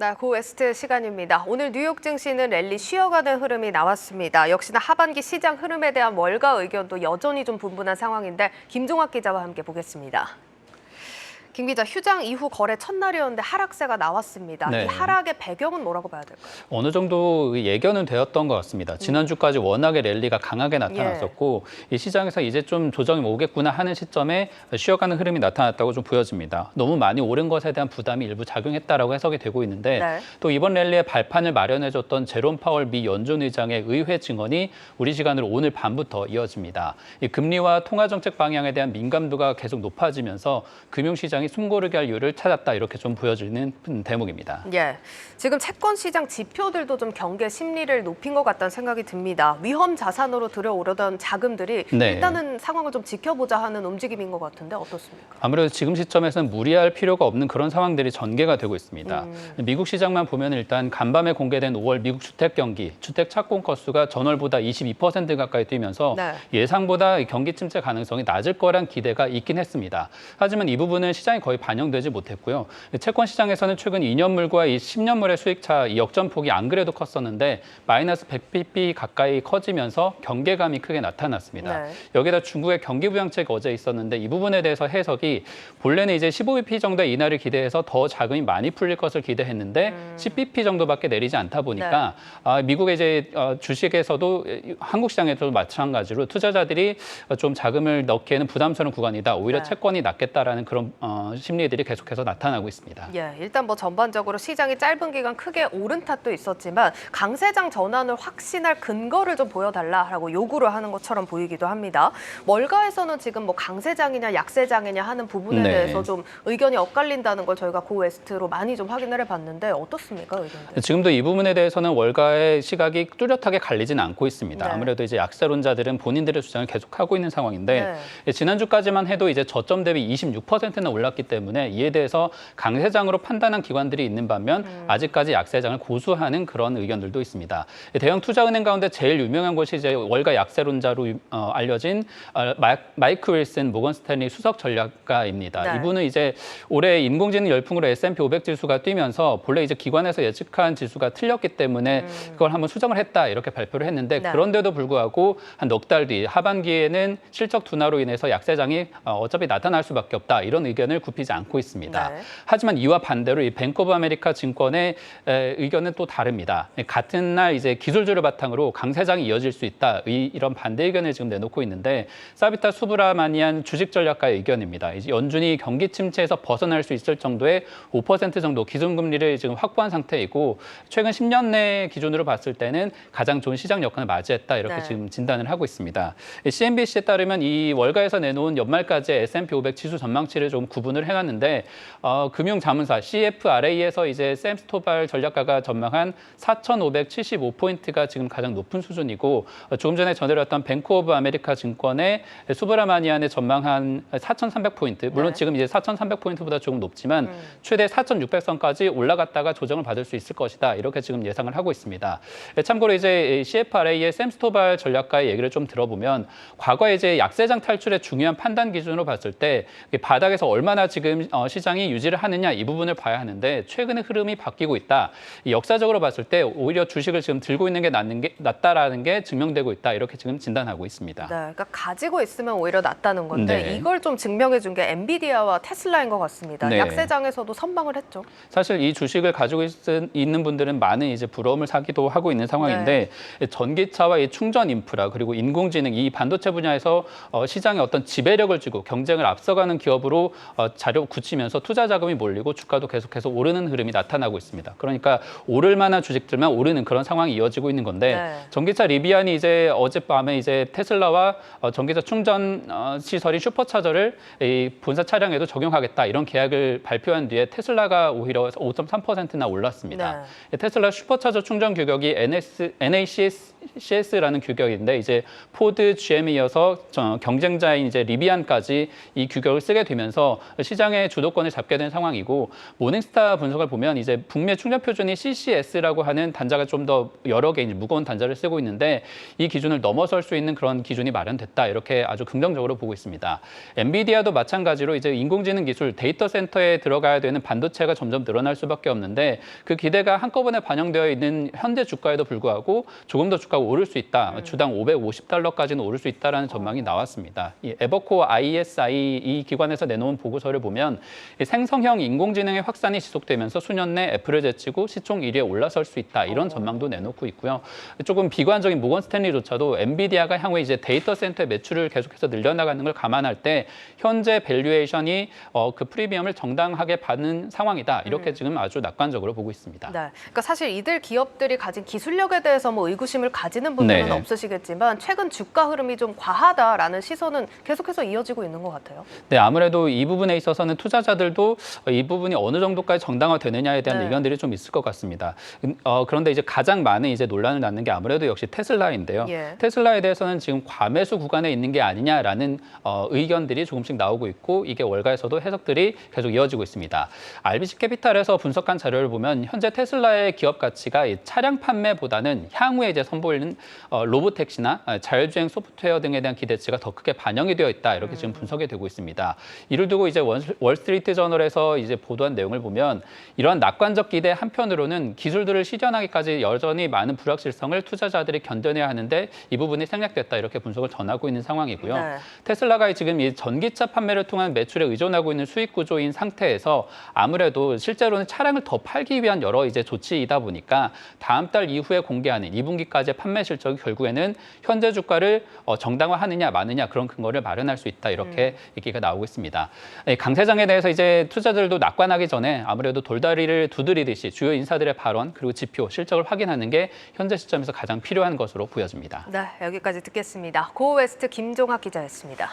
네, 고웨스트 시간입니다. 오늘 뉴욕 증시는 랠리 쉬어가는 흐름이 나왔습니다. 역시나 하반기 시장 흐름에 대한 월가 의견도 여전히 좀 분분한 상황인데 김종학 기자와 함께 보겠습니다. 김 기자, 휴장 이후 거래 첫날이었는데 하락세가 나왔습니다. 네. 이 하락의 배경은 뭐라고 봐야 될까요? 어느 정도 예견은 되었던 것 같습니다. 지난주까지 워낙에 랠리가 강하게 나타났었고 이 시장에서 이제 좀 조정이 오겠구나 하는 시점에 쉬어가는 흐름이 나타났다고 좀 보여집니다. 너무 많이 오른 것에 대한 부담이 일부 작용했다라고 해석이 되고 있는데 네. 또 이번 랠리의 발판을 마련해줬던 제롬 파월 미 연준 의장의 의회 증언이 우리 시간으로 오늘 밤부터 이어집니다. 이 금리와 통화정책 방향에 대한 민감도가 계속 높아지면서 금융시장이 숨고르게 할 이유를 찾았다 이렇게 좀 보여지는 대목입니다. 예, 지금 채권 시장 지표들도 좀 경계 심리를 높인 것 같다는 생각이 듭니다. 위험 자산으로 들어오려던 자금들이 일단은 상황을 좀 지켜보자 하는 움직임인 것 같은데 어떻습니까? 아무래도 지금 시점에서는 무리할 필요가 없는 그런 상황들이 전개가 되고 있습니다. 미국 시장만 보면 일단 간밤에 공개된 5월 미국 주택 경기, 주택 착공 건수가 전월보다 22% 가까이 뛰면서 예상보다 경기 침체 가능성이 낮을 거란 기대가 있긴 했습니다. 하지만 이 부분은 시장이 거의 반영되지 못했고요. 채권 시장에서는 최근 2년물과 이 10년물의 수익차 이 역전폭이 안 그래도 컸었는데 마이너스 100bp 가까이 커지면서 경계감이 크게 나타났습니다. 여기다 중국의 경기 부양책이 어제 있었는데 이 부분에 대해서 해석이 본래는 이제 15bp 정도의 인하를 기대해서 더 자금이 많이 풀릴 것을 기대했는데 10bp 정도밖에 내리지 않다 보니까 미국의 이제 주식에서도 한국 시장에서도 마찬가지로 투자자들이 좀 자금을 넣기에는 부담스러운 구간이다. 오히려 채권이 낫겠다라는 그런 심리들이 계속해서 나타나고 있습니다. 예, 일단 뭐 전반적으로 시장이 짧은 기간 크게 오른 탓도 있었지만 강세장 전환을 확신할 근거를 좀 보여달라라고 요구를 하는 것처럼 보이기도 합니다. 월가에서는 지금 뭐 강세장이냐 약세장이냐 하는 부분에 대해서 좀 의견이 엇갈린다는 걸 저희가 고웨스트로 많이 좀 확인을 해봤는데 어떻습니까, 의견들? 지금도 이 부분에 대해서는 월가의 시각이 뚜렷하게 갈리지는 않고 있습니다. 아무래도 이제 약세론자들은 본인들의 주장을 계속하고 있는 상황인데 지난주까지만 해도 이제 저점 대비 26%나 올랐기 때문에 이에 대해서 강세장으로 판단한 기관들이 있는 반면 아직까지 약세장을 고수하는 그런 의견들도 있습니다. 대형 투자은행 가운데 제일 유명한 곳이 이제 월가 약세론자로 알려진 마이크 윌슨 모건 스탠리 수석 전략가입니다. 이분은 이제 올해 인공지능 열풍으로 S&P 500 지수가 뛰면서 본래 이제 기관에서 예측한 지수가 틀렸기 때문에 그걸 한번 수정을 했다 이렇게 발표를 했는데 그런데도 불구하고 한 넉 달 뒤 하반기에는 실적 둔화로 인해서 약세장이 어차피 나타날 수밖에 없다 이런 의견을 굽히지 않고 있습니다. 하지만 이와 반대로 이 뱅크 오브 아메리카 증권의 의견은 또 다릅니다. 같은 날 이제 기술주를 바탕으로 강세장이 이어질 수 있다 이런 반대 의견을 지금 내놓고 있는데 사비타 수브라마니안 주식 전략가의 의견입니다. 이제 연준이 경기 침체에서 벗어날 수 있을 정도의 5% 정도 기준금리를 지금 확보한 상태이고 최근 10년 내 기준으로 봤을 때는 가장 좋은 시장 여건을 맞이했다 이렇게 지금 진단을 하고 있습니다. CNBC에 따르면 이 월가에서 내놓은 연말까지 S&P 500 지수 전망치를 좀 구분을 해놨는데 금융자문사 CFRA에서 이제 샘 스토발 전략가가 전망한 4,575포인트가 지금 가장 높은 수준이고 조금 전에 전해드렸던 뱅크 오브 아메리카 증권의 수브라마니안의 전망한 4,300포인트 물론 지금 이제 4,300포인트보다 조금 높지만 최대 4,600선까지 올라갔다가 조정을 받을 수 있을 것이다 이렇게 지금 예상을 하고 있습니다. 참고로 이제 CFRA의 샘 스토발 전략가의 얘기를 좀 들어보면 과거에 이제 약세장 탈출의 중요한 판단 기준으로 봤을 때 바닥에서 얼마나 지금 시장이 유지를 하느냐 이 부분을 봐야 하는데 최근의 흐름이 바뀌고 있다. 역사적으로 봤을 때 오히려 주식을 지금 들고 있는 게 낫다라는 게 증명되고 있다. 이렇게 지금 진단하고 있습니다. 그러니까 가지고 있으면 오히려 낫다는 건데 이걸 좀 증명해 준 게 엔비디아와 테슬라인 것 같습니다. 약세장에서도 선방을 했죠. 사실 이 주식을 가지고 있는 분들은 많은 이제 부러움을 사기도 하고 있는 상황인데 전기차와 이 충전 인프라 그리고 인공지능 이 반도체 분야에서 시장에 어떤 지배력을 쥐고 경쟁을 앞서가는 기업으로 자료 굳히면서 투자 자금이 몰리고 주가도 계속해서 오르는 흐름이 나타나고 있습니다. 그러니까 오를 만한 주식들만 오르는 그런 상황이 이어지고 있는 건데 전기차 리비안이 이제 어젯밤에 이제 테슬라와 전기차 충전 시설인 슈퍼차저를 이 본사 차량에도 적용하겠다 이런 계약을 발표한 뒤에 테슬라가 오히려 5.3%나 올랐습니다. 테슬라 슈퍼차저 충전 규격이 NACS라는 규격인데 이제 포드, GM에 이어서 경쟁자인 이제 리비안까지 이 규격을 쓰게 되면서 시장의 주도권을 잡게 된 상황이고 모닝스타 분석을 보면 이제 북미 충전 표준이 CCS라고 하는 단자가 좀 더 여러 개 무거운 단자를 쓰고 있는데 이 기준을 넘어설 수 있는 그런 기준이 마련됐다. 이렇게 아주 긍정적으로 보고 있습니다. 엔비디아도 마찬가지로 이제 인공지능 기술 데이터 센터에 들어가야 되는 반도체가 점점 늘어날 수밖에 없는데 그 기대가 한꺼번에 반영되어 있는 현재 주가에도 불구하고 조금 더 주가가 오를 수 있다. 주당 $550까지는 오를 수 있다라는 전망이 나왔습니다. 이 에버코어 ISI 이 기관에서 내놓은 보고서를 보면 이 생성형 인공지능의 확산이 지속되면서 수년 내 애플을 제치고 시총 1위에 올라설 수 있다. 이런 전망도 내놓고 있고요. 조금 비관적인 모건 스탠리조차도 엔비디아가 향후에 이제 데이터 센터의 매출을 계속해서 늘려나가는 걸 감안할 때 현재 밸류에이션이 그 프리미엄을 정당하게 받는 상황이다. 이렇게 지금 아주 낙관적으로 보고 있습니다. 네, 그러니까 사실 이들 기업들이 가진 기술력에 대해서 뭐 의구심을 가지는 분들은 네. 없으시겠지만 최근 주가 흐름이 좀 과하다라는 시선은 계속해서 이어지고 있는 것 같아요. 네, 아무래도 이 부분에 있어서는 투자자들도 이 부분이 어느 정도까지 정당화되느냐에 대한 네. 의견들이 좀 있을 것 같습니다. 그런데 이제 가장 많은 이제 논란을 낳는 게 아무래도 역시 테슬라인데요. 예. 테슬라에 대해서는 지금 과매수 구간에 있는 게 아니냐라는 의견들이 조금씩 나오고 있고 이게 월가에서도 해석들이 계속 이어지고 있습니다. RBC 캐피탈에서 분석한 자료를 보면 현재 테슬라의 기업 가치가 이 차량 판매보다는 향후에 이제 선보이는 로보택시나 자율주행 소프트웨어 등에 대한 기대치가 더 크게 반영이 되어 있다. 이렇게 지금 분석이 되고 있습니다. 이를 두고 이제 월스트리트 저널에서 이제 보도한 내용을 보면 이러한 낙관적 기대 한편으로는 기술들을 실현하기까지 여전히 많은 불확실성을 투자자들이 견뎌내야 하는데 이 부분이 생략됐다. 이렇게 분석을 전하고 있는 상황이고요. 네. 테슬라가 지금 이 전기차 판매를 통한 매출에 의존하고 있는 수익 구조인 상태에서 아무래도 실제로는 차량을 더 팔기 위한 여러 이제 조치이다 보니까 다음 달 이후에 공개하는 2분기까지의 판매 실적이 결국에는 현재 주가를 정당화하느냐 마느냐 그런 근거를 마련할 수 있다. 이렇게 얘기가 나오고 있습니다. 강 사장에 대해서 이제 투자자들도 낙관하기 전에 아무래도 돌다리를 두드리듯이 주요 인사들의 발언 그리고 지표, 실적을 확인하는 게 현재 시점에서 가장 필요한 것으로 보여집니다. 네, 여기까지 듣겠습니다. 고웨스트 김종학 기자였습니다.